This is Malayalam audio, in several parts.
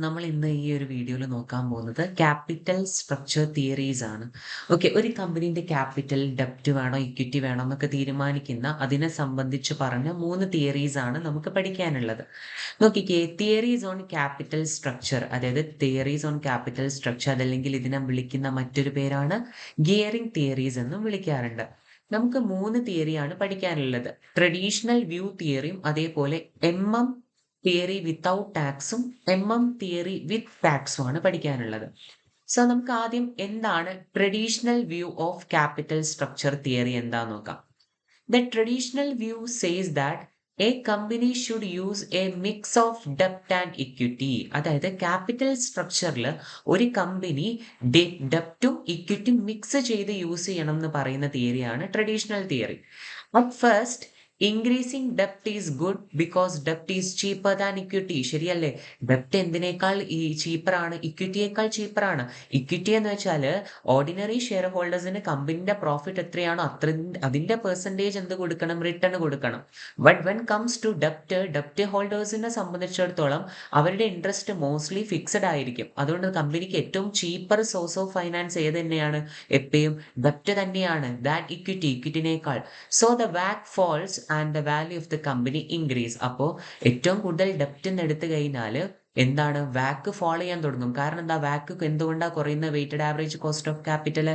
നമ്മൾ ഇന്ന് ഈ ഒരു വീഡിയോയിൽ നോക്കാൻ പോകുന്നത് ക്യാപിറ്റൽ സ്ട്രക്ചർ തിയറീസ് ആണ്. ഓക്കെ, ഒരു കമ്പനീൻ്റെ ക്യാപിറ്റൽ ഡെപ്റ്റ് വേണോ ഇക്വിറ്റി വേണോ എന്നൊക്കെ തീരുമാനിക്കുന്ന അതിനെ സംബന്ധിച്ച് പറഞ്ഞ 3 തിയറീസ് ആണ് നമുക്ക് പഠിക്കാനുള്ളത്. നോക്കിക്കേ, തിയറീസ് ഓൺ ക്യാപിറ്റൽ സ്ട്രക്ചർ, അതായത് തിയറീസ് ഓൺ ക്യാപിറ്റൽ സ്ട്രക്ചർ, അതല്ലെങ്കിൽ ഇതിനെ വിളിക്കുന്ന മറ്റൊരു പേരാണ് ഗിയറിംഗ് തിയറീസ് എന്നും വിളിക്കാറുണ്ട്. നമുക്ക് 3 തിയറിയാണ് പഠിക്കാനുള്ളത്. ട്രഡീഷണൽ വ്യൂ തിയറിയും അതേപോലെ MM തിയറി വിത്തൗട്ട് ടാക്സും തിയറി വിത്ത് ടാക്സും ആണ് പഠിക്കാനുള്ളത്. നമുക്ക് ആദ്യം എന്താണ് traditional view of capital structure theory എന്താന്ന് നോക്കാം. The traditional view says that a company should use a mix of debt and equity. അതായത് ക്യാപിറ്റൽ സ്ട്രക്ചറിൽ ഒരു കമ്പനി ഡെപ്റ്റും ഇക്വിറ്റിയും മിക്സ് ചെയ്ത് യൂസ് ചെയ്യണം എന്ന് പറയുന്ന തിയറിയാണ് traditional theory. At first increasing ഡെപ്റ്റ് is good because ഡെപ്റ്റ് is cheaper than equity. ശരിയല്ലേ? ഡെപ്റ്റ് എന്തിനേക്കാൾ ചീപ്പറാണ്? ഇക്വിറ്റിയേക്കാൾ ചീപ്പറാണ്. ഇക്വിറ്റി എന്ന് വെച്ചാൽ ഓർഡിനറി ഷെയർ ഹോൾഡേഴ്സിന് കമ്പനിയുടെ പ്രോഫിറ്റ് എത്രയാണോ അതിന്റെ പെർസെൻറ്റേജ് എന്ത് കൊടുക്കണം? റിട്ടേൺ കൊടുക്കണം. ബട്ട് വെൻ കംസ് ടു ഡെപ്റ്റ് ഹോൾഡേഴ്സിനെ സംബന്ധിച്ചിടത്തോളം അവരുടെ ഇൻട്രസ്റ്റ് മോസ്റ്റ്ലി ഫിക്സഡ് ആയിരിക്കും. അതുകൊണ്ട് കമ്പനിക്ക് ഏറ്റവും ചീപ്പർ സോഴ്സ് ഓഫ് ഫൈനാൻസ് ഏത് തന്നെയാണ്? എപ്പോഴും ഡെപ്റ്റ് തന്നെയാണ് ദാൻ ഇക്വിറ്റിനേക്കാൾ. സോ ദ വാക്ക് falls and the value of the company increase. അപ്പോൾ ഏറ്റവും കൂടുതൽ ഡെപ്റ്റ് എന്ന് എടുത്തു കഴിഞ്ഞാൽ എന്താണ്? വാക്ക് ഫോളോ ചെയ്യാൻ തുടങ്ങും. കാരണം എന്താ? വാക്ക് എന്തുകൊണ്ടാണ് കുറയുന്ന? Weighted average cost of capital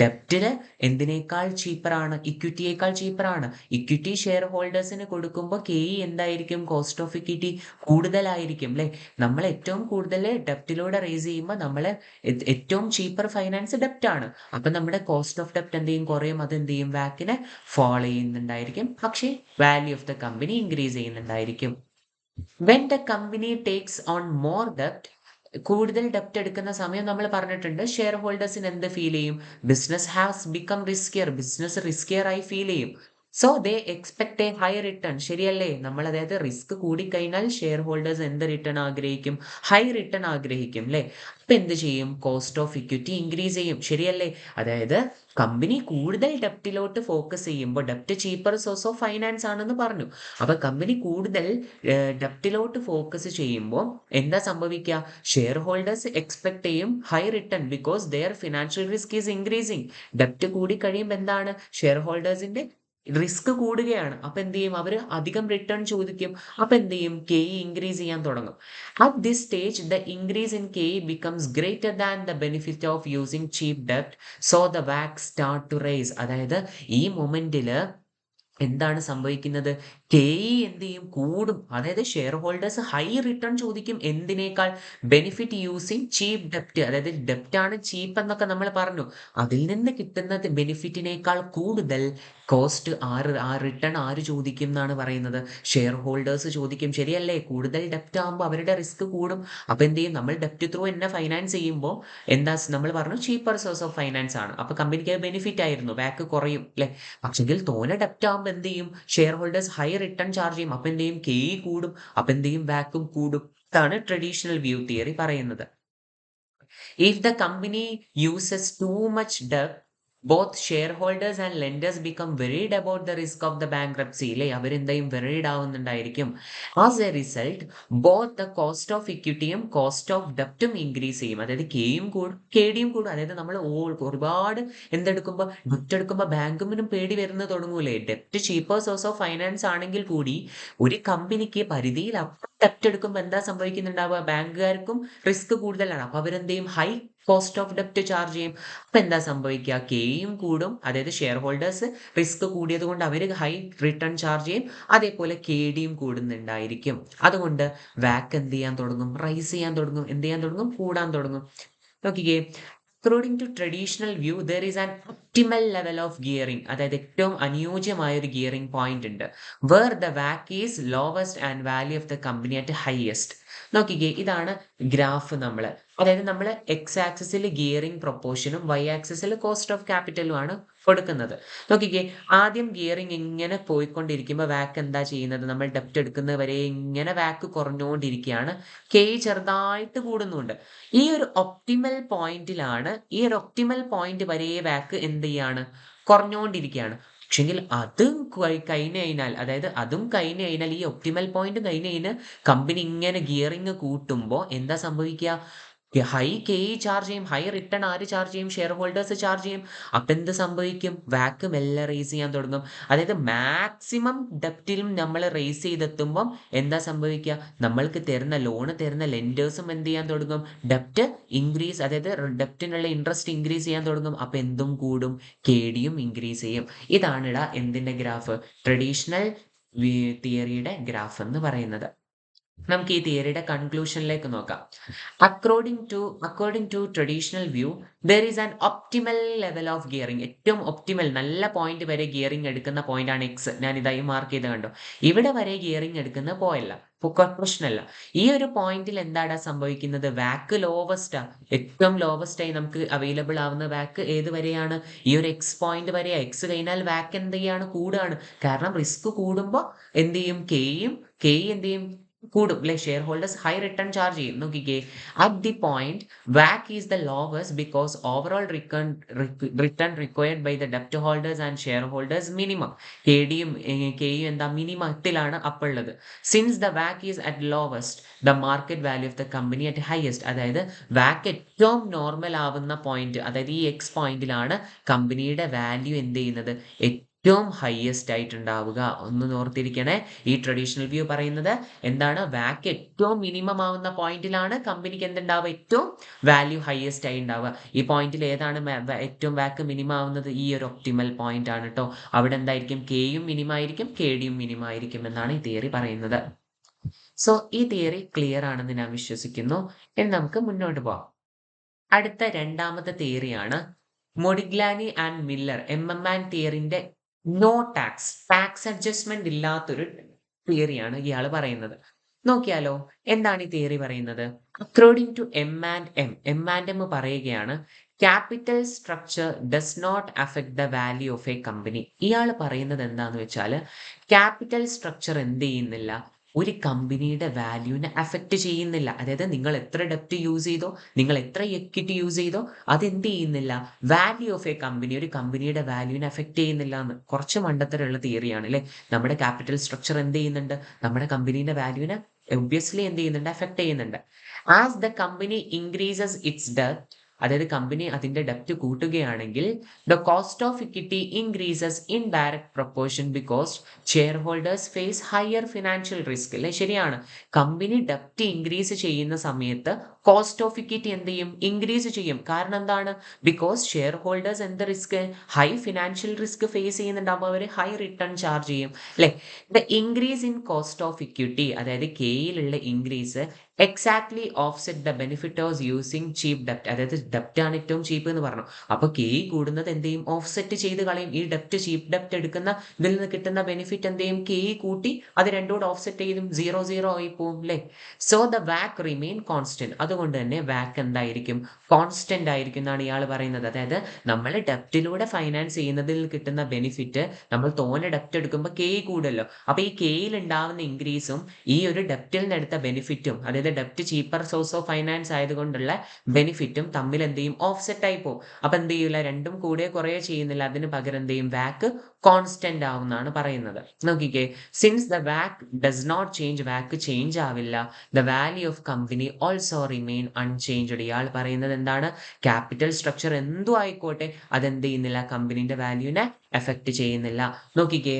ഡെപ്റ്റില് എന്തിനേക്കാൾ ചീപ്പറാണ്? ഇക്വിറ്റിയേക്കാൾ ചീപ്പറാണ്. ഇക്വിറ്റി ഷെയർ ഹോൾഡേഴ്സിന് കൊടുക്കുമ്പോൾ എന്തായിരിക്കും? കോസ്റ്റ് ഓഫ് ഇക്വിറ്റി കൂടുതലായിരിക്കും അല്ലേ? നമ്മൾ ഏറ്റവും കൂടുതൽ ഡെപ്റ്റിലൂടെ റേസ് ചെയ്യുമ്പോൾ നമ്മൾ ഏറ്റവും ചീപ്പർ ഫൈനാൻസ് ഡെപ്റ്റ് ആണ്. അപ്പം നമ്മുടെ കോസ്റ്റ് ഓഫ് ഡെപ്റ്റ് എന്ത് ചെയ്യും? കുറയും. അത് എന്ത് ചെയ്യും? വാക്കിനെ ഫോളോ ചെയ്യുന്നുണ്ടായിരിക്കും. പക്ഷേ value of the company increase ചെയ്യുന്നുണ്ടായിരിക്കും. When the company takes on more ഡെപ്റ്റ്, കൂടുതൽ ഡെപ്റ്റ് എടുക്കുന്ന സമയം നമ്മൾ പറഞ്ഞിട്ടുണ്ട് ഷെയർ ഹോൾഡേഴ്സിന് എന്ത് ഫീൽ ചെയ്യും? Business has become riskier. Business riskier ആയി ഫീൽ ചെയ്യും. So they expect A high return. ശരിയല്ലേ? നമ്മൾ അതായത് റിസ്ക് കൂടിക്കഴിഞ്ഞാൽ ഷെയർ ഹോൾഡേഴ്സ് എന്ത് റിട്ടേൺ ആഗ്രഹിക്കും? ഹൈ റിട്ടേൺ ആഗ്രഹിക്കും അല്ലേ? അപ്പൊ എന്ത് ചെയ്യും? കോസ്റ്റ് ഓഫ് ഇക്വിറ്റി ഇൻക്രീസ് ചെയ്യും. ശരിയല്ലേ? അതായത് കമ്പനി കൂടുതൽ ഡെപ്റ്റിലോട്ട് ഫോക്കസ് ചെയ്യുമ്പോൾ, ഡെപ്റ്റ് ചീപ്പർ സോഴ്സ് ഓഫ് ഫൈനാൻസ് ആണെന്ന് പറഞ്ഞു. അപ്പൊ കമ്പനി കൂടുതൽ ഡെപ്റ്റിലോട്ട് ഫോക്കസ് ചെയ്യുമ്പോൾ എന്താ സംഭവിക്കുക? ഷെയർ ഹോൾഡേഴ്സ് എക്സ്പെക്ട് ചെയ്യും high return because their financial risk is increasing. ഡെപ്റ്റ് കൂടി കഴിയുമ്പോൾ എന്താണ്? ഷെയർ ഹോൾഡേഴ്സിന്റെ റിസ്ക് കൂടുകയാണ്. അപ്പൊ എന്ത് ചെയ്യും? അവർ അധികം റിട്ടേൺ ചോദിക്കും. അപ്പൊ എന്ത് ചെയ്യും? ഇൻക്രീസ് ചെയ്യാൻ തുടങ്ങും. At this stage, the increase in KE becomes greater than the benefit of using cheap debt, so the WACC start to raise. അതായത് ഈ മൊമെന്റില് എന്താണ് സംഭവിക്കുന്നത്? എന്ത് ചെയ്യും? കൂടും. അതായത് ഷെയർ ഹോൾഡേഴ്സ് ഹൈ റിട്ടേൺ ചോദിക്കും. എന്തിനേക്കാൾ? ബെനിഫിറ്റ് യൂസിങ് ചീപ്പ് ഡെപ്റ്റ്. അതായത് ഡെപ്റ്റ് ആണ് ചീപ്പ് എന്നൊക്കെ നമ്മൾ പറഞ്ഞു. അതിൽ നിന്ന് കിട്ടുന്ന ബെനിഫിറ്റിനേക്കാൾ കൂടുതൽ കോസ്റ്റ് റിട്ടേൺ ആര് ചോദിക്കും എന്നാണ് പറയുന്നത്? ഷെയർ ഹോൾഡേഴ്സ് ചോദിക്കും. ശരിയല്ലേ? കൂടുതൽ ഡെപ്റ്റ് ആകുമ്പോൾ അവരുടെ റിസ്ക് കൂടും. അപ്പൊ എന്ത് ചെയ്യും? നമ്മൾ ഡെപ്റ്റ് ത്രൂ എന്നെ ഫൈനാൻസ് ചെയ്യുമ്പോൾ എന്താ നമ്മൾ പറഞ്ഞു? ചീപ്പർ സോഴ്സ് ഓഫ് ഫൈനാൻസ് ആണ്. അപ്പൊ കമ്പനിക്ക് ബെനിഫിറ്റ് ആയിരുന്നു. ബാക്ക് കുറയും അല്ലെ? പക്ഷെങ്കിൽ തോനെ ഡെപ്റ്റ് ആകുമ്പോൾ എന്ത് ചെയ്യും? Share holders high return charge ചെയ്യും. അപ്പൊ എന്ത് ചെയ്യും? കൂടും. അപ്പൊ എന്ത് ചെയ്യും? വാക്കും കൂടും. ഇതാണ് ട്രഡീഷണൽ വ്യൂ തിയറി പറയുന്നത്. If the company uses too much debt, both shareholders and lenders become worried about the risk of the bankruptcy. അല്ലേ? അവരെന്തായും വെറീഡ് ആവുന്നുണ്ടായിരിക്കും. As a result both the cost of ഇക്വിറ്റിയും കോസ്റ്റ് ഓഫ് ഡെപ്റ്റും ഇൻക്രീസ് ചെയ്യും. അതായത് കെയും കൂടും KDയും കൂടും. അതായത് നമ്മൾ ഒരുപാട് എന്തെടുക്കുമ്പോൾ ഡെപ്റ്റ് എടുക്കുമ്പോൾ ബാങ്കിനും പേടി വരുന്നത് തുടങ്ങൂലേ? ഡെപ്റ്റ് ചീപ്പർ സോഴ്സ് ഓഫ് ഫൈനാൻസ് ആണെങ്കിൽ കൂടി ഒരു കമ്പനിക്ക് പരിധിയിൽ ഡെപ്റ്റ് എടുക്കുമ്പോൾ എന്താ സംഭവിക്കുന്നുണ്ടാവുക? ബാങ്കുകാർക്കും റിസ്ക് കൂടുതലാണ്. അപ്പൊ അവരെന്ത് ചെയ്യും? ഹൈ കോസ്റ്റ് ഓഫ് ഡെപ്റ്റ് ചാർജ് ചെയ്യും. അപ്പൊ എന്താ സംഭവിക്കുക? കെയും കൂടും. അതായത് ഷെയർ ഹോൾഡേഴ്സ് റിസ്ക് കൂടിയത് കൊണ്ട് അവർ ഹൈ റിട്ടേൺ ചാർജ് ചെയ്യും. അതേപോലെ KDയും കൂടുന്നുണ്ടായിരിക്കും. അതുകൊണ്ട് വാക്ക് എന്ത് ചെയ്യാൻ തുടങ്ങും? റൈസ് ചെയ്യാൻ തുടങ്ങും. എന്ത് ചെയ്യാൻ തുടങ്ങും? കൂടാൻ തുടങ്ങും. നോക്കിക്കേ, according to traditional view there is an optimal level of gearing. അതായത് ഏറ്റവും അനുയോജ്യമായ ഒരു ഗിയറിംഗ് പോയിന്റ് ഉണ്ട്. വേർ ദ വാക്ക് is lowest and value of the company at highest. നോക്കിക്കേ, ഇതാണ് ഗ്രാഫ് നമ്മൾ. അതായത് നമ്മൾ എക്സ് ആക്സിസിൽ ഗിയറിംഗ് പ്രൊപ്പോർഷനും വൈ ആക്സിസിൽ കോസ്റ്റ് ഓഫ് ക്യാപിറ്റലും ആണ് കൊടുക്കുന്നത്. നോക്കിക്കേ, ആദ്യം ഗിയറിംഗ് ഇങ്ങനെ പോയിക്കൊണ്ടിരിക്കുമ്പോൾ വാക്ക് എന്താ ചെയ്യുന്നത്? നമ്മൾ ഡെപ്റ്റ് എടുക്കുന്നവരെ ഇങ്ങനെ വാക്ക് കുറഞ്ഞുകൊണ്ടിരിക്കുകയാണ്. ചെറുതായിട്ട് കൂടുന്നുണ്ട്. ഈ ഒരു ഒപ്റ്റിമൽ പോയിന്റ് വരെ വാക്ക് എന്ത് ചെയ്യാണ്? കുറഞ്ഞുകൊണ്ടിരിക്കുകയാണ്. പക്ഷെങ്കിൽ അതും കഴിഞ്ഞു കഴിഞ്ഞാൽ, അതായത് അതും കഴിഞ്ഞു കഴിഞ്ഞാൽ, ഈ ഒപ്റ്റിമൽ പോയിന്റ് കഴിഞ്ഞ് കഴിഞ്ഞാൽ കമ്പനി ഇങ്ങനെ ഗിയറിങ് കൂട്ടുമ്പോൾ എന്താ സംഭവിക്കുക? ഹൈ കെ ചാർജ് ചെയ്യും, ഹൈ റിട്ടേൺ ആര് ചാർജ് ചെയ്യും? ഷെയർ ഹോൾഡേഴ്സ് ചാർജ് ചെയ്യും. അപ്പം എന്ത് സംഭവിക്കും? വാക്ക് മെല്ലെ റേസ് ചെയ്യാൻ തുടങ്ങും. അതായത് മാക്സിമം ഡെപ്റ്റിലും നമ്മൾ റേസ് ചെയ്തെത്തുമ്പം എന്താ സംഭവിക്കുക? നമ്മൾക്ക് തരുന്ന ലോണ് തരുന്ന ലെൻഡേഴ്സും എന്ത് ചെയ്യാൻ തുടങ്ങും? ഡെപ്റ്റ് ഇൻക്രീസ്, അതായത് ഡെപ്റ്റിനുള്ള ഇൻട്രസ്റ്റ് ഇൻക്രീസ് ചെയ്യാൻ തുടങ്ങും. അപ്പം എന്തും കൂടും? കെ ഡിയും ഇൻക്രീസ് ചെയ്യും. ഇതാണിടാ എന്തിൻ്റെ ഗ്രാഫ്? ട്രഡീഷണൽ തിയറിയുടെ ഗ്രാഫ് എന്ന് പറയുന്നത്. നമുക്ക് ഈ തിയറിയുടെ കൺക്ലൂഷനിലേക്ക് നോക്കാം. According to traditional view, there is an optimal level of gearing. ഏറ്റവും ഒപ്റ്റിമൽ നല്ല പോയിന്റ് വരെ ഗിയറിംഗ് എടുക്കുന്ന പോയിന്റ് ആണ് എക്സ്. ഞാൻ ഇതായി മാർക്ക് ചെയ്ത് കണ്ടോ. ഇവിടെ വരെ ഗിയറിംഗ് എടുക്കുന്ന പോയല്ല, പ്രശ്നമല്ല. ഈ ഒരു പോയിന്റിൽ എന്താണ് സംഭവിക്കുന്നത്? വാക്ക് ലോവസ്റ്റാ, ഏറ്റവും ലോവസ്റ്റ് ആയി നമുക്ക് അവൈലബിൾ ആവുന്ന വാക്ക് ഏത് വരെയാണ്? ഈ ഒരു എക്സ് പോയിന്റ് വരെയാ. എക്സ് കഴിഞ്ഞാൽ വാക്ക് എന്ത് ചെയ്യാണ്? കൂടുകയാണ്. കാരണം റിസ്ക് കൂടുമ്പോൾ എന്ത് ചെയ്യും? കെ എന്ത് ചെയ്യും? കൂടും അല്ലെ? Share holders high return charge ചെയ്യും. നോക്കിക്കേ, at the point walk is the lowest because overall return required by the ഡെപ്റ്റ് holders and share holders minimum. കെയും എന്താ മിനിമത്തിലാണ് അപ്പുള്ളത്. സിൻസ് ദ വാക്ക് is at lowest, the market value of the company at highest. അതായത് വാക്ക് ഏറ്റവും നോർമൽ ആവുന്ന പോയിന്റ്, അതായത് ഈ എക്സ് പോയിന്റിലാണ് കമ്പനിയുടെ വാല്യൂ എന്ത് ചെയ്യുന്നത്? ഏറ്റവും ഹയസ്റ്റ് ആയിട്ടുണ്ടാവുക. ഒന്ന് ഓർത്തിരിക്കണേ. ഈ ട്രഡീഷണൽ വ്യൂ പറയുന്നത് എന്താണ്? വാക്ക് ഏറ്റവും മിനിമം ആവുന്ന പോയിന്റിലാണ് കമ്പനിക്ക് എന്തുണ്ടാവുക? ഏറ്റവും വാല്യൂ ഹയസ്റ്റ് ആയി ഉണ്ടാവുക. ഈ പോയിന്റിൽ ഏതാണ് ഏറ്റവും വാക്ക് മിനിമം ആവുന്നത്? ഈ ഒരു ഒപ്റ്റിമൽ പോയിന്റ് ആണ് കേട്ടോ. അവിടെ എന്തായിരിക്കും? കെയും മിനിമം ആയിരിക്കും, കെ ഡിയും മിനിമം ആയിരിക്കും എന്നാണ് ഈ തിയറി പറയുന്നത്. സോ ഈ തിയറി ക്ലിയർ ആണെന്ന് ഞാൻ വിശ്വസിക്കുന്നു. ഇനി നമുക്ക് മുന്നോട്ട് പോവാം. അടുത്ത രണ്ടാമത്തെ തിയറിയാണ് മൊഡിഗ്ലാനി ആൻഡ് മില്ലർ MMN തിയറിന്റെ നോ ടാക്സ് അഡ്ജസ്റ്റ്മെന്റ് ഇല്ലാത്തൊരു തിയറിയാണ് ഇയാൾ പറയുന്നത്. നോക്കിയാലോ, എന്താണ് ഈ തിയറി പറയുന്നത്? അക്കോർഡിംഗ് ടു എം പറയുകയാണ്, capital structure does not affect the value of a company. ഇയാൾ പറയുന്നത് എന്താന്ന് വെച്ചാൽ, ക്യാപിറ്റൽ സ്ട്രക്ചർ എന്ത് ചെയ്യുന്നില്ല? ഒരു കമ്പനിയുടെ വാല്യൂവിനെ അഫക്റ്റ് ചെയ്യുന്നില്ല. അതായത് നിങ്ങൾ എത്ര ഡെപ്റ്റ് യൂസ് ചെയ്തോ, നിങ്ങൾ എത്ര എക്വിറ്റി യൂസ് ചെയ്തോ, അതെന്ത് ചെയ്യുന്നില്ല? വാല്യൂ ഓഫ് എ കമ്പനി, ഒരു കമ്പനിയുടെ വാല്യൂവിനെ അഫക്റ്റ് ചെയ്യുന്നില്ല എന്ന്. കുറച്ച് മണ്ടത്തരമുള്ള തിയറിയാണ് അല്ലേ? നമ്മുടെ ക്യാപിറ്റൽ സ്ട്രക്ചർ എന്ത് ചെയ്യുന്നുണ്ട്? നമ്മുടെ കമ്പനീന്റെ വാല്യൂവിനെ ഒബ്വിയസ്ലി എന്ത് ചെയ്യുന്നുണ്ട്? അഫക്റ്റ് ചെയ്യുന്നുണ്ട്. As the company increases its ഡെപ്റ്റ്, അതായത് കമ്പനി അതിന്റെ ഡെപ്റ്റ് കൂട്ടുകയാണെങ്കിൽ, the cost of equity increases in direct proportion because shareholders face higher financial risk. അല്ലെ? ശരിയാണ്. കമ്പനി ഡെപ്റ്റ് ഇൻക്രീസ് ചെയ്യുന്ന സമയത്ത് കോസ്റ്റ് ഓഫ് ഇക്വിറ്റി എന്ത് ചെയ്യും? ഇൻക്രീസ് ചെയ്യും. കാരണം എന്താണ്? ബിക്കോസ് ഷെയർ ഹോൾഡേഴ്സ് എന്ത് risk? High financial risk face ചെയ്യുന്നുണ്ടാകുമ്പോൾ അവർ ഹൈ റിട്ടേൺ ചാർജ് ചെയ്യും. അല്ലെ? The increase in cost of equity, അതായത് കെയിലുള്ള increase exactly offset the benefit of using ചീപ്പ് ഡെപ്റ്റ്. അതായത് ഡെപ്റ്റ് ആണ് ഏറ്റവും ചീപ്പ് എന്ന് പറഞ്ഞു. അപ്പൊ കെ കൂടുന്നത് എന്ത് ചെയ്യും? ഓഫ്സെറ്റ് ചെയ്ത് കളയും. ഈ ചീപ്പ് ഡെപ്റ്റ് എടുക്കുന്ന ഇതിൽ നിന്ന് കിട്ടുന്ന ബെനിഫിറ്റ് എന്ത് ചെയ്യും? കെ കൂട്ടി അത് രണ്ടുകൂടെ ഓഫ്സെറ്റ് ചെയ്തും 0 ആയി പോവും അല്ലേ? So the walk remain constant. അതുകൊണ്ട് തന്നെ വാക്ക് എന്തായിരിക്കും? കോൺസ്റ്റന്റ് ആയിരിക്കും എന്നാണ് ഇയാൾ പറയുന്നത്. അതായത് നമ്മൾ ഡെപ്റ്റിലൂടെ ഫൈനാൻസ് ചെയ്യുന്നതിൽ കിട്ടുന്ന ബെനിഫിറ്റ്, നമ്മൾ തോനെ ഡെപ്റ്റ് എടുക്കുമ്പോൾ കെ കൂടുമല്ലോ. അപ്പൊ ഈ കെയിൽ ഉണ്ടാവുന്ന ഇൻക്രീസും ഈ ഒരു ഡെപ്റ്റിൽ നിന്ന് എടുത്ത ബെനിഫിറ്റും, അതായത് ഡെപ്റ്റ് ചീപ്പർ സോഴ്സ് ഓഫ് ഫൈനാൻസ് ആയതുകൊണ്ടുള്ള ബെനിഫിറ്റും തമ്മിൽ എന്ത് ചെയ്യും? ഓഫ്സെറ്റ് ആയി പോകും. അപ്പൊ എന്ത് ചെയ്യില്ല? രണ്ടും കൂടെ കുറേ ചെയ്യുന്നില്ല. അതിന് പകരം എന്ത് ചെയ്യും? വാക്ക് കോൺസ്റ്റന്റ് ആവുന്നതാണ് പറയുന്നത്. നോക്കിക്കേ, since the walk does not change, walk change ആവില്ല, the value of company also remain unchanged. ഇയാൾ പറയുന്നത് എന്താണ്? ക്യാപിറ്റൽ സ്ട്രക്ചർ എന്തും ആയിക്കോട്ടെ, അതെന്ത് ചെയ്യുന്നില്ല? കമ്പനിന്റെ വാല്യൂവിനെ എഫക്ട് ചെയ്യുന്നില്ല. നോക്കിക്കേ,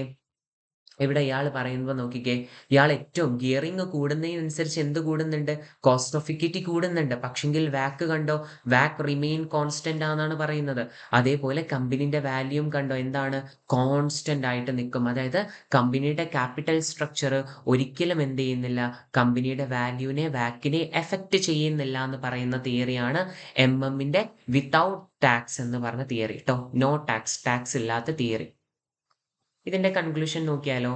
ഇവിടെ ഇയാൾ പറയുമ്പോൾ നോക്കിക്കേ, ഇയാൾ ഏറ്റവും ഗിയറിംഗ് കൂടുന്നതിനനുസരിച്ച് എന്ത് കൂടുന്നുണ്ട്? കോസ്റ്റ് ഓഫ് ഇക്വിറ്റി കൂടുന്നുണ്ട്. പക്ഷെങ്കിൽ വാക്ക് കണ്ടോ? വാക്ക് റിമെയിൻ കോൺസ്റ്റന്റ് ആണെന്നാണ് പറയുന്നത്. അതേപോലെ കമ്പനിന്റെ വാല്യൂം കണ്ടോ? എന്താണ്? കോൺസ്റ്റന്റ് ആയിട്ട് നിൽക്കും. അതായത് കമ്പനിയുടെ ക്യാപിറ്റൽ സ്ട്രക്ചർ ഒരിക്കലും എന്ത് ചെയ്യുന്നില്ല? കമ്പനിയുടെ വാല്യൂവിനെ, വാക്കിനെ എഫക്റ്റ് ചെയ്യുന്നില്ല എന്ന് പറയുന്ന തിയറിയാണ് MMന്റെ വിത്തൗട്ട് ടാക്സ് എന്ന് പറഞ്ഞ തിയറി കേട്ടോ. നോ ടാക്സ് ഇല്ലാത്ത തിയറി. ഇതിന്റെ കൺക്ലൂഷൻ നോക്കിയാലോ.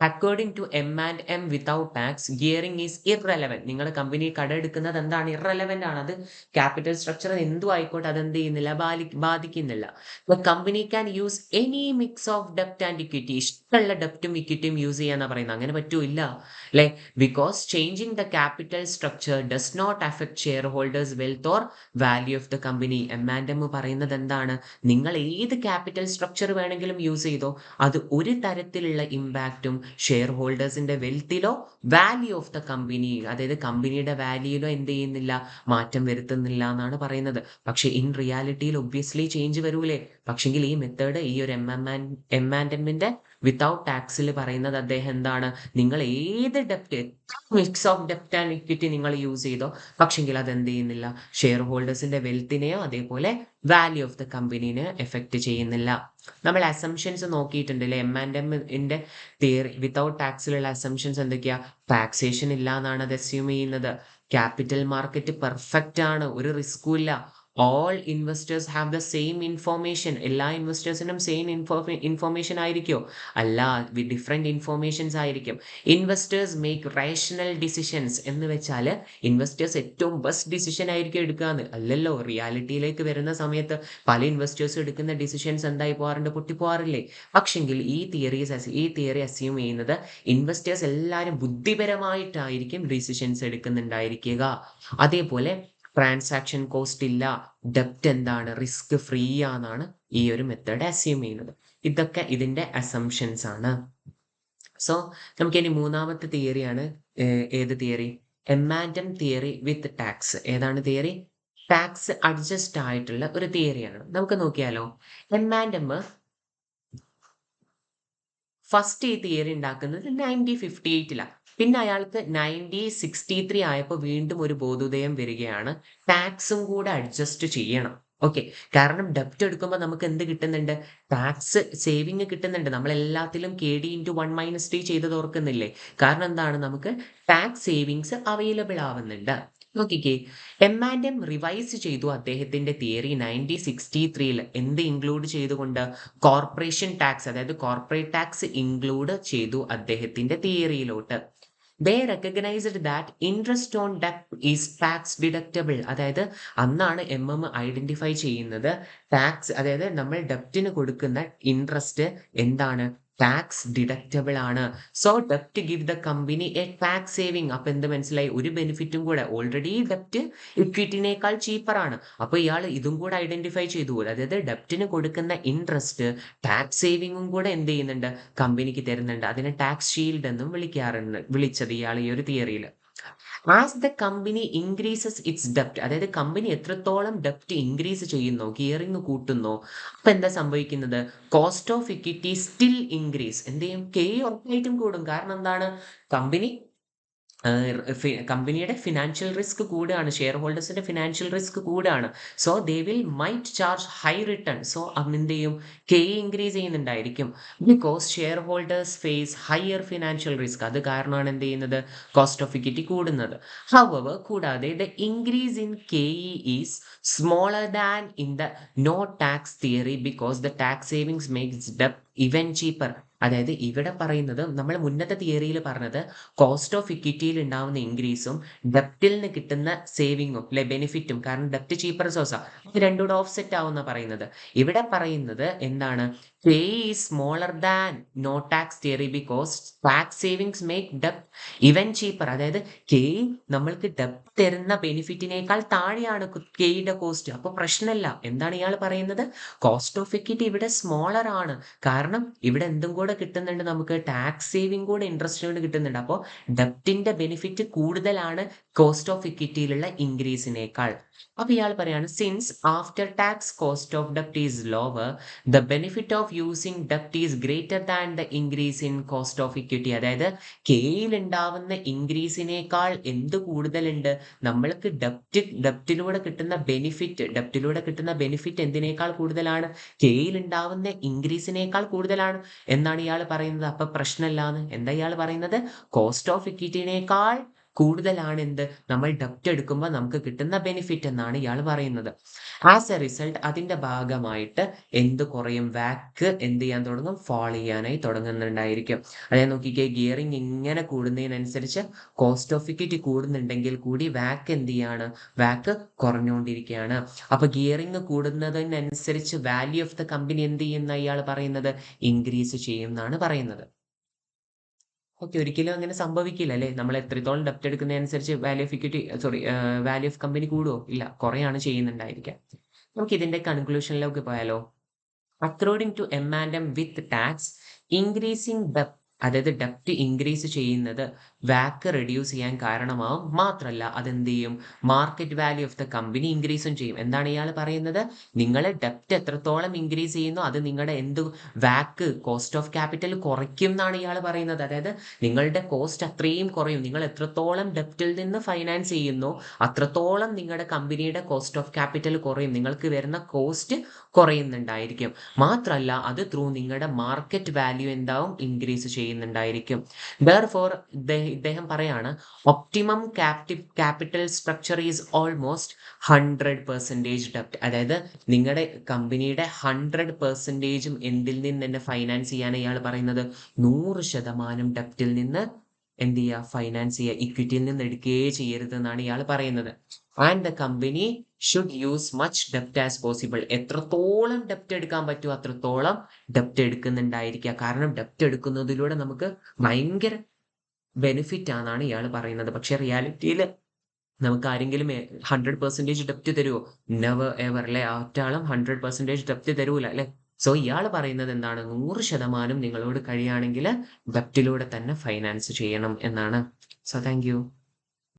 According to M&M without tax gearing is irrelevant. നിങ്ങളുടെ കമ്പനി കടമെടുക്കുന്നത് എന്താണ്? ഇറലവൻ്റ് ആണ്. അത് ക്യാപിറ്റൽ സ്ട്രക്ചർ എന്തും ആയിക്കോട്ടെ, അതെന്ത് ചെയ്യുന്നില്ല, ബാധിക്കുന്നില്ല. The company can use any mix of ഡെപ്റ്റ് ആൻഡ് ഇക്വിറ്റി. ഇഷ്ടമുള്ള ഡെപ്റ്റും ഇക്വിറ്റിയും യൂസ് ചെയ്യാന്നാ പറയുന്നത്. അങ്ങനെ പറ്റൂല്ല അല്ലെ? Because changing the capital structure does not affect shareholders wealth or value of the company. M&M പറയുന്നത് എന്താണ്? നിങ്ങൾ ഏത് ക്യാപിറ്റൽ സ്ട്രക്ചർ വേണമെങ്കിലും യൂസ് ചെയ്തോ, അത് ഒരു തരത്തിലുള്ള ഇമ്പാക്റ്റും ഷെയർ ഹോൾഡേഴ്സിന്റെ വെൽത്തിലോ വാല്യൂ ഓഫ് ദ കമ്പനി, അതായത് കമ്പനിയുടെ വാല്യൂയിലോ എന്ത് ചെയ്യുന്നില്ല, മാറ്റം വരുത്തുന്നില്ല എന്നാണ് പറയുന്നത്. പക്ഷെ ഇൻ റിയാലിറ്റിയിൽ ഒബ്വിയസ്ലി ചേഞ്ച് വരൂലേ? പക്ഷെങ്കിൽ ഈ മെത്തേഡ്, ഈ ഒരു M&Mന്റെ വിത്തൗട്ട് ടാക്സിൽ പറയുന്നത് അദ്ദേഹം എന്താണ്, നിങ്ങൾ ഏത് ഡെപ്റ്റ്, മിക്സ് ഓഫ് ഡെപ്റ്റ് ആൻഡ് ഇക്വിറ്റി നിങ്ങൾ യൂസ് ചെയ്തോ, പക്ഷെങ്കിൽ അത് എന്ത് ചെയ്യുന്നില്ല, ഷെയർ ഹോൾഡേഴ്സിന്റെ വെൽത്തിനെയോ അതേപോലെ വാല്യൂ ഓഫ് ദ കമ്പനീനെ എഫക്റ്റ് ചെയ്യുന്നില്ല. നമ്മൾ അസംഷൻസ് നോക്കിയിട്ടുണ്ടല്ലേ? M&Mന്റെ തിയറി വിത്തൗട്ട് ടാക്സിലുള്ള അസംഷൻസ് എന്തൊക്കെയാ? ടാക്സേഷൻ ഇല്ല എന്നാണ് അത് അസ്യൂം ചെയ്യുന്നത്. ക്യാപിറ്റൽ മാർക്കറ്റ് പെർഫെക്റ്റ് ആണ്, ഒരു റിസ്കും ഇല്ല. All investors have the same information. എല്ലാ ഇൻവെസ്റ്റേഴ്സിനും സെയിം ഇൻഫോർമേഷൻ ആയിരിക്കോ? അല്ല, ഡിഫറെന്റ് ഇൻഫോർമേഷൻസ് ആയിരിക്കും. ഇൻവെസ്റ്റേഴ്സ് മേക്ക് റേഷണൽ ഡിസിഷൻസ് എന്ന് വെച്ചാൽ ഇൻവെസ്റ്റേഴ്സ് ഏറ്റവും ബെസ്റ്റ് ഡിസിഷൻ ആയിരിക്കും എടുക്കാന്ന് അല്ലല്ലോ. റിയാലിറ്റിയിലേക്ക് വരുന്ന സമയത്ത് പല ഇൻവെസ്റ്റേഴ്സും എടുക്കുന്ന ഡിസിഷൻസ് എന്തായി പോകാറുണ്ട്, പൊട്ടിപ്പോകാറില്ലേ? പക്ഷെങ്കിൽ ഈ തിയറി അസ്യൂം ചെയ്യുന്നത് ഇൻവെസ്റ്റേഴ്സ് എല്ലാവരും ബുദ്ധിപരമായിട്ടായിരിക്കും ഡിസിഷൻസ് എടുക്കുന്നുണ്ടായിരിക്കുക. അതേപോലെ ട്രാൻസാക്ഷൻ കോസ്റ്റ് ഇല്ല, ഡെപ്റ്റ് എന്താണ്, റിസ്ക് ഫ്രീ ആണെന്നാണ് ഈ ഒരു മെത്തേഡ് അസ്യൂം ചെയ്യുന്നത്. ഇതൊക്കെ ഇതിന്റെ അസംഷൻസ് ആണ്. സോ നമുക്ക് ഇനി മൂന്നാമത്തെ തിയറിയാണ്. ഏത് theory? M&M theory with tax. ഏതാണ് തിയറി? ടാക്സ് അഡ്ജസ്റ്റ് ആയിട്ടുള്ള ഒരു തിയറിയാണ്. നമുക്ക് നോക്കിയാലോ. M&M ഫസ്റ്റ് ഈ തിയറി ഉണ്ടാക്കുന്നത് 1958ലാണ്. പിന്നെ അയാൾക്ക് 1963 ആയപ്പോൾ വീണ്ടും ഒരു ബോധോദയം വരികയാണ്, ടാക്സും കൂടെ അഡ്ജസ്റ്റ് ചെയ്യണം. ഓക്കെ, കാരണം ഡെപ്റ്റ് എടുക്കുമ്പോൾ നമുക്ക് എന്ത് കിട്ടുന്നുണ്ട്? ടാക്സ് സേവിങ് കിട്ടുന്നുണ്ട്. നമ്മൾ എല്ലാത്തിലും KD×1-T ചെയ്തത് ഓർക്കുന്നില്ലേ? കാരണം എന്താണ്? നമുക്ക് ടാക്സ് സേവിങ്സ് അവൈലബിൾ ആവുന്നുണ്ട്. നോക്കിക്കേ, M&M റിവൈസ് ചെയ്തു അദ്ദേഹത്തിന്റെ തിയറി 1963 എന്ത് ഇൻക്ലൂഡ് ചെയ്തുകൊണ്ട്? കോർപ്പറേഷൻ ടാക്സ്, അതായത് കോർപ്പറേറ്റ് ടാക്സ് ഇൻക്ലൂഡ് ചെയ്തു അദ്ദേഹത്തിന്റെ തിയറിയിലോട്ട്. They recognized that interest on debt is tax deductible. അതായത് അന്നാണ് MM ഐഡന്റിഫൈ ചെയ്യുന്നത് ടാക്സ്, അതായത് നമ്മൾ ഡെപ്റ്റിന് കൊടുക്കുന്ന ഇൻട്രസ്റ്റ് എന്താണ്, ടാക്സ് ഡിഡക്റ്റബിൾ ആണ്. സോ ഡെപ്റ്റ് give the company a tax saving. അപ്പൊ എന്ത് മനസ്സിലായി? ഒരു ബെനിഫിറ്റും കൂടെ, ഓൾറെഡി ഡെപ്റ്റ് ഇക്വിറ്റിനേക്കാൾ ചീപ്പറാണ്. അപ്പൊ ഇയാൾ ഇതും കൂടെ ഐഡന്റിഫൈ ചെയ്തു, അതായത് ഡെപ്റ്റിന് കൊടുക്കുന്ന ഇൻട്രസ്റ്റ് ടാക്സ് സേവിങ്ങും കൂടെ എന്ത് ചെയ്യുന്നുണ്ട്, കമ്പനിക്ക് തരുന്നുണ്ട്. അതിനെ ടാക്സ് ഷീൽഡ് എന്നും വിളിച്ചത് ഇയാൾ ഈ ഒരു തിയറിയിൽ. As the company increases its ഡെപ്റ്റ്, അതായത് കമ്പനി എത്രത്തോളം ഡെപ്റ്റ് ഇൻക്രീസ് ചെയ്യുന്നോ, ഗിയറിംഗ് കൂട്ടുന്നോ, അപ്പൊ എന്താ സംഭവിക്കുന്നത്? Cost of equity still increase. എന്ത് ചെയ്യും? ഉറപ്പായിട്ടും കൂടും. കാരണം എന്താണ്? കമ്പനി കമ്പനിയുടെ ഫിനാൻഷ്യൽ റിസ്ക് കൂടുകയാണ്, ഷെയർ ഹോൾഡേഴ്സിന്റെ ഫിനാൻഷ്യൽ റിസ്ക് കൂടുകയാണ്. So they will might charge high return. So എന്ത് ചെയ്യും? ഇൻക്രീസ് ചെയ്യുന്നുണ്ടായിരിക്കും. Because shareholders face higher financial risk. അത് കാരണമാണ് എന്ത് ചെയ്യുന്നത്? കോസ്റ്റ് ഓഫ് ഇക്വിറ്റി കൂടുന്നത്. ഹവർ കൂടാതെ the increase in KE is smaller than in the no tax theory because the tax savings makes ഡെപ്റ്റ് ഇവൻ ചീപ്പർ. അതായത് ഇവിടെ പറയുന്നത്, നമ്മൾ മുന്നത്തെ തിയറിയിൽ പറഞ്ഞത് കോസ്റ്റ് ഓഫ് ഇക്വിറ്റിയിൽ ഉണ്ടാവുന്ന ഇൻക്രീസും ഡെപ്റ്റിൽ നിന്ന് കിട്ടുന്ന സേവിങ്ങും അല്ലെ, ബെനിഫിറ്റും, കാരണം ഡെപ്റ്റ് ചീപ്പർ സോഴ്സാ, ഇത് രണ്ടും കൂടെ ഓഫ്സെറ്റ് ആവുന്ന പറയുന്നത്. ഇവിടെ പറയുന്നത് എന്താണ്? K is smaller than no tax theory because tax savings make debt even cheaper. അതായത് K നമ്മൾക്ക് ഡെപ്റ്റ് തരുന്ന ബെനിഫിറ്റിനേക്കാൾ താഴെയാണ് Kയുടെ കോസ്റ്റ്. അപ്പൊ പ്രശ്നമില്ല. എന്താണ് ഇയാൾ പറയുന്നത്? കോസ്റ്റ് ഓഫ് ഇക്വിറ്റി ഇവിടെ സ്മോളർ ആണ്, കാരണം ഇവിടെ എന്തും കൂടെ കിട്ടുന്നുണ്ട്, നമുക്ക് ടാക്സ് സേവിങ് കൂടെ ഇൻട്രസ്റ്റ് കൊണ്ട് കിട്ടുന്നുണ്ട്. അപ്പോൾ ഡെപ്റ്റിന്റെ ബെനിഫിറ്റ് കൂടുതലാണ് കോസ്റ്റ് ഓഫ് ഇക്വിറ്റിയിലുള്ള ഇൻക്രീസിനേക്കാൾ. അപ്പൊ ഇയാൾ പറയാണ്, since after tax cost of ഡെപ്റ്റ് is lower the benefit of using ഡെപ്റ്റ് is greater than the increase in cost of equity. അതായത് കെയിൽ ഉണ്ടാവുന്ന ഇൻക്രീസിനേക്കാൾ എന്ത് കൂടുതലുണ്ട്? നമ്മൾക്ക് ഡെപ്റ്റിലൂടെ കിട്ടുന്ന ബെനിഫിറ്റ് എന്തിനേക്കാൾ കൂടുതലാണ്? കെയിൽ ഉണ്ടാവുന്ന ഇൻക്രീസിനേക്കാൾ കൂടുതലാണ് എന്നാണ് ഇയാൾ പറയുന്നത്. അപ്പൊ പ്രശ്നമില്ലാന്ന്. എന്താ ഇയാൾ പറയുന്നത്? കോസ്റ്റ് ഓഫ് ഇക്വിറ്റിനേക്കാൾ കൂടുതലാണ് എന്ത് നമ്മൾ ഡെപ്റ്റ് എടുക്കുമ്പോൾ നമുക്ക് കിട്ടുന്ന ബെനിഫിറ്റ് എന്നാണ് ഇയാൾ പറയുന്നത്. ആസ് എ റിസൾട്ട് അതിന്റെ ഭാഗമായിട്ട് എന്ത് കുറയും, വാക്ക് എന്ത് ചെയ്യാൻ തുടങ്ങും, ഫാൾ ചെയ്യാനായി തുടങ്ങുന്നുണ്ടായിരിക്കും. അതായത് നോക്കിക്കേ, ഗിയറിംഗ് ഇങ്ങനെ കൂടുന്നതിനനുസരിച്ച് കോസ്റ്റ് ഓഫ് ഇക്വിറ്റി കൂടുന്നുണ്ടെങ്കിൽ കൂടി വാക്ക് എന്ത് ചെയ്യാണ്, വാക്ക് കുറഞ്ഞുകൊണ്ടിരിക്കുകയാണ്. അപ്പൊ ഗിയറിംഗ് കൂടുന്നതിനനുസരിച്ച് വാല്യൂ ഓഫ് ദ കമ്പനി എന്ത് ചെയ്യുന്ന ഇയാൾ പറയുന്നത്, ഇൻക്രീസ് ചെയ്യും എന്നാണ് പറയുന്നത്. ഓക്കെ, ഒരിക്കലും അങ്ങനെ സംഭവിക്കില്ല അല്ലേ? നമ്മൾ എത്രത്തോളം ഡെപ്റ്റ് എടുക്കുന്നതനുസരിച്ച് value of equity, sorry, value of company കൂടുവോ? ഇല്ല, കുറയാണ് ചെയ്യുന്നുണ്ടായിരിക്കുക. നമുക്ക് ഇതിന്റെ കൺക്ലൂഷനിലേക്ക് പോയാലോ? According to M with tax, increasing ഡെപ്റ്റ്, അതായത് ഡെപ്റ്റ് ഇൻക്രീസ് ചെയ്യുന്നത് വാക്ക് റെഡ്യൂസ് ചെയ്യാൻ കാരണമാവും. മാത്രമല്ല അതെന്ത് ചെയ്യും, market value of the company ഇൻക്രീസും ചെയ്യും. എന്താണ് ഇയാൾ പറയുന്നത്, നിങ്ങൾ ഡെപ്റ്റ് എത്രത്തോളം ഇൻക്രീസ് ചെയ്യുന്നു അത് നിങ്ങളുടെ എന്ത് വാക്ക്, കോസ്റ്റ് ഓഫ് ക്യാപിറ്റൽ കുറയ്ക്കും എന്നാണ് ഇയാൾ പറയുന്നത്. അതായത് നിങ്ങളുടെ കോസ്റ്റ് അത്രയും കുറയും. നിങ്ങൾ എത്രത്തോളം ഡെപ്റ്റിൽ നിന്ന് ഫൈനാൻസ് ചെയ്യുന്നു അത്രത്തോളം നിങ്ങളുടെ കമ്പനിയുടെ കോസ്റ്റ് ഓഫ് ക്യാപിറ്റൽ കുറയും, നിങ്ങൾക്ക് വരുന്ന കോസ്റ്റ് കുറയുന്നുണ്ടായിരിക്കും. മാത്രമല്ല അത് ത്രൂ നിങ്ങളുടെ മാർക്കറ്റ് വാല്യൂ എന്താവും, ഇൻക്രീസ് ചെയ്യുന്നുണ്ടായിരിക്കും. ദെർഫോർ ഇദ്ദേഹം പറയാണ്, optimum capital structure is almost 100% ഡെപ്റ്റ്. അതായത് നിങ്ങളുടെ കമ്പനിയുടെ 100%ഉം എന്തിൽ നിന്ന് തന്നെ ഫൈനാൻസ് ചെയ്യാൻ ഇയാൾ പറയുന്നത്, 100% ഡെപ്റ്റിൽ നിന്ന് എന്ത് ചെയ്യുക, ഫൈനാൻസ് ചെയ്യുക, ഇക്വിറ്റിയിൽ നിന്ന് എടുക്കുകയേ ചെയ്യരുത് എന്നാണ് ഇയാൾ പറയുന്നത്. And the company should use much ഡെപ്റ്റ് ആസ് പോസിബിൾ. എത്രത്തോളം ഡെപ്റ്റ് എടുക്കാൻ പറ്റുമോ അത്രത്തോളം ഡെപ്റ്റ് എടുക്കുന്നുണ്ടായിരിക്കുക. കാരണം ഡെപ്റ്റ് എടുക്കുന്നതിലൂടെ നമുക്ക് ഭയങ്കര ബെനിഫിറ്റ് ആണെന്നാണ് ഇയാൾ പറയുന്നത്. പക്ഷെ റിയാലിറ്റിയിൽ നമുക്ക് ആരെങ്കിലും 100% ഡെപ്റ്റ് തരുമോ? നെവർ എവർ അല്ലെ, ഒറ്റാളും 100% ഡെപ്റ്റ് തരൂല അല്ലെ. സോ ഇയാൾ പറയുന്നത് എന്താണ്, 100% നിങ്ങളോട് കഴിയുകയാണെങ്കിൽ ഡെപ്റ്റിലൂടെ തന്നെ ഫൈനാൻസ് ചെയ്യണം എന്നാണ്. So thank you.